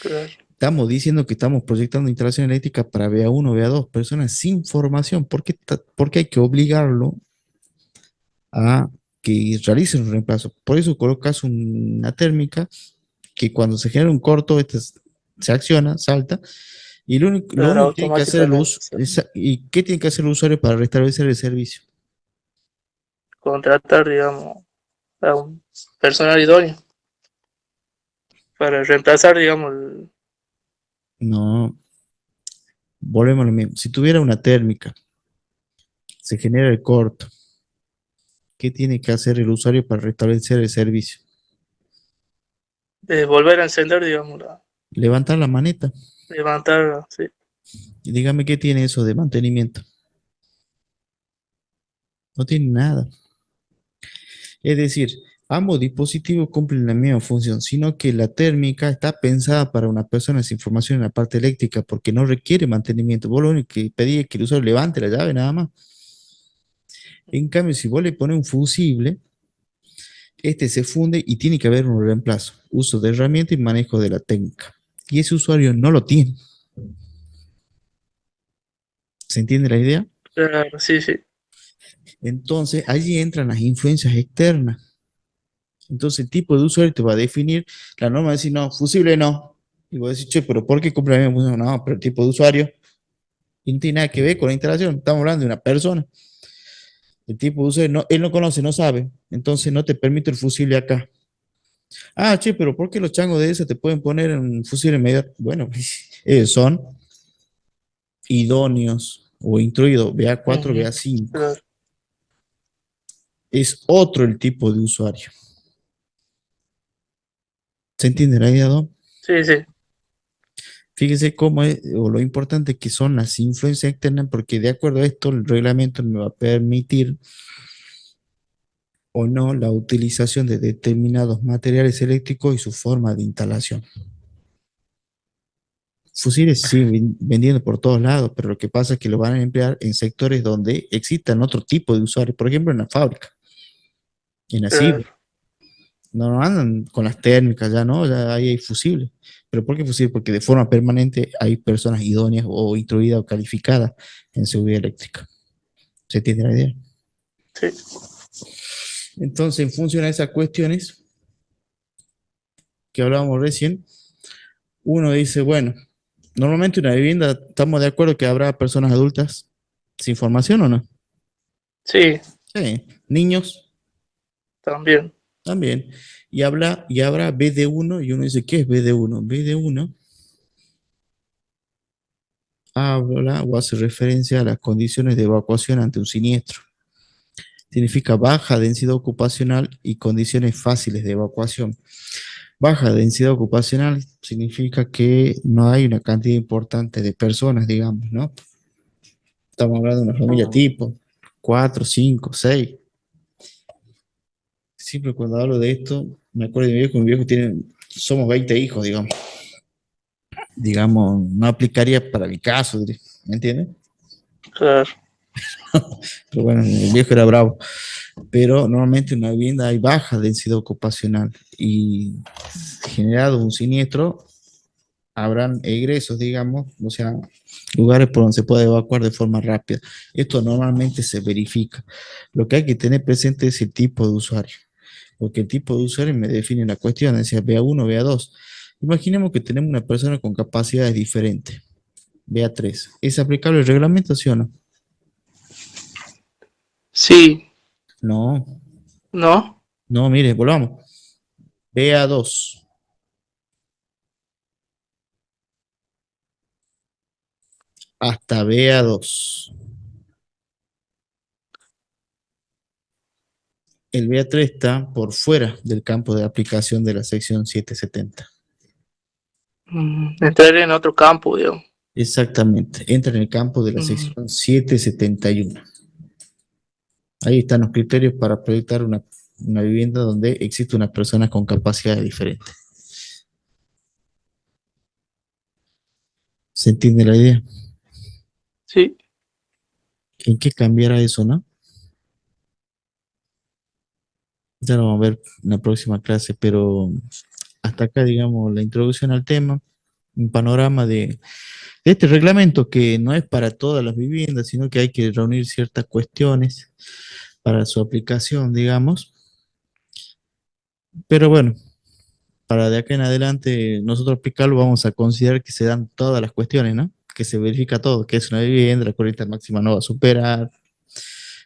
S2: claro,
S1: Estamos diciendo que estamos proyectando instalación eléctrica para BA1, BA2, personas sin formación. ¿Por qué hay que obligarlo a que realicen un reemplazo? Por eso colocas una térmica que cuando se genera un corto, este se acciona, salta, y lo
S2: claro,
S1: único que tiene que hacer el
S2: automáticamente.
S1: uso,
S2: Sí.
S1: ¿y qué tiene que hacer el usuario para restablecer el servicio?
S2: Contratar, digamos, a un personal idóneo para reemplazar, digamos,
S1: No, volvemos a lo mismo. Si tuviera una térmica, se genera el corto, ¿qué tiene que hacer el usuario para restablecer el servicio?
S2: volver a encender, digamos,
S1: Levantar la maneta.
S2: levantar, sí,
S1: Y dígame qué tiene eso de mantenimiento. No tiene nada. Es decir, ambos dispositivos cumplen la misma función, sino que la térmica está pensada para una persona sin formación en la parte eléctrica porque no requiere mantenimiento. Vos lo único que pedí es que el usuario levante la llave nada más. En cambio, si vos le pones un fusible, este se funde y tiene que haber un reemplazo, uso de herramienta y manejo de la técnica. Y ese usuario no lo tiene. ¿Se entiende la idea?
S2: claro, sí, sí,
S1: Entonces, allí entran las influencias externas. Entonces, el tipo de usuario te va a definir, la norma va a decir, no, fusible no. Y vos decís, che, pero ¿por qué cumple la misma función? No, pero el tipo de usuario y no tiene nada que ver con la instalación. Estamos hablando de una persona. El tipo de usuario, no, él no conoce, no sabe. Entonces no te permite el fusible acá. Ah, che, pero ¿por qué los changos de ese te pueden poner en un fusible inmediato? Bueno, ellos son idóneos o instruidos, BA4, BA5.
S2: Claro.
S1: Es otro el tipo de usuario. ¿Se entiende la idea, Dom?
S2: Sí, sí,
S1: Fíjese cómo es, o lo importante que son las influencias externas, porque de acuerdo a esto, el reglamento me va a permitir o no la utilización de determinados materiales eléctricos y su forma de instalación. Fusiles se siguen vendiendo por todos lados, pero lo que pasa es que lo van a emplear en sectores donde existan otro tipo de usuarios, por ejemplo en la fábrica, en la
S2: claro.
S1: ciber. No andan con las térmicas, ya no, ya ahí hay fusibles. ¿Pero por qué fusibles? Porque de forma permanente hay personas idóneas o instruidas o calificadas en seguridad eléctrica. ¿Se entiende la idea?
S2: Sí,
S1: Entonces, en función a esas cuestiones que hablábamos recién, uno dice, bueno, normalmente una vivienda, ¿estamos de acuerdo que habrá personas adultas sin formación o no?
S2: sí,
S1: Sí, niños
S2: también.
S1: también. Y habrá BD1 y uno dice, ¿qué es BD1? BD1 habla o hace referencia a las condiciones de evacuación ante un siniestro. Significa baja densidad ocupacional y condiciones fáciles de evacuación. Baja densidad ocupacional significa que no hay una cantidad importante de personas, digamos, ¿no? Estamos hablando de una familia tipo, 4, 5, 6. Siempre cuando hablo de esto, me acuerdo de mi viejo tiene, somos 20 hijos, digamos. Digamos, no aplicaría para mi caso, ¿me entiendes?
S2: Claro.
S1: Pero bueno, el viejo era bravo. Pero normalmente en una vivienda hay baja densidad ocupacional y generado un siniestro, habrán egresos, digamos, o sea, lugares por donde se puede evacuar de forma rápida. Esto normalmente se verifica. Lo que hay que tener presente es el tipo de usuario, porque el tipo de usuario me define la cuestión, decía BA1, BA2. Imaginemos que tenemos una persona con capacidades diferentes, BA3. ¿Es aplicable el reglamento, sí o no?
S2: Sí,
S1: No,
S2: ¿no?
S1: no, mire, volvamos. BA2, hasta BA2. El BA3 está por fuera del campo de aplicación de la sección 770.
S2: Entrar en otro campo, digamos.
S1: Exactamente, entra en el campo de la
S2: Mm,
S1: sección 771. Ahí están los criterios para proyectar una vivienda donde existe una persona con capacidades diferentes. ¿Se entiende la idea?
S2: sí,
S1: ¿En qué cambiará eso, no? Ya lo vamos a ver en la próxima clase, pero hasta acá, digamos, la introducción al tema, un panorama de este reglamento que no es para todas las viviendas, sino que hay que reunir ciertas cuestiones para su aplicación, digamos. Pero bueno, para de acá en adelante nosotros aplicarlo vamos a considerar que se dan todas las cuestiones, ¿no? Que se verifica todo, que es una vivienda, la corriente máxima no va a superar,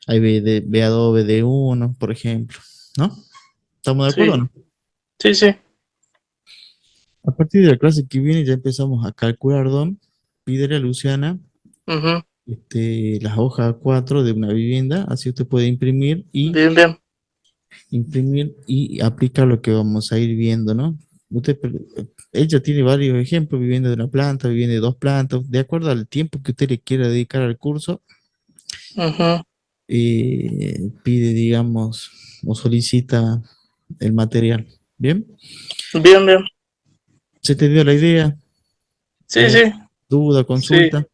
S1: hay BA2, BD1, por ejemplo, ¿no? ¿Estamos de acuerdo o
S2: sí,
S1: no?
S2: sí, sí.
S1: A partir de la clase que viene ya empezamos a calcular, Don. Pídele a Luciana
S2: Ujú.
S1: las hojas A4 de una vivienda, así usted puede
S2: Bien, bien.
S1: imprimir y aplicar lo que vamos a ir viendo, ¿no? Usted, ella tiene varios ejemplos, vivienda de una planta, vivienda de dos plantas, de acuerdo al tiempo que usted le quiera dedicar al curso,
S2: Ujú.
S1: pide, digamos, o solicita el material. ¿Bien?
S2: Bien, bien.
S1: ¿Se te dio la idea?
S2: Sí,
S1: ¿Hay
S2: sí,
S1: duda,
S2: sí.
S1: consulta?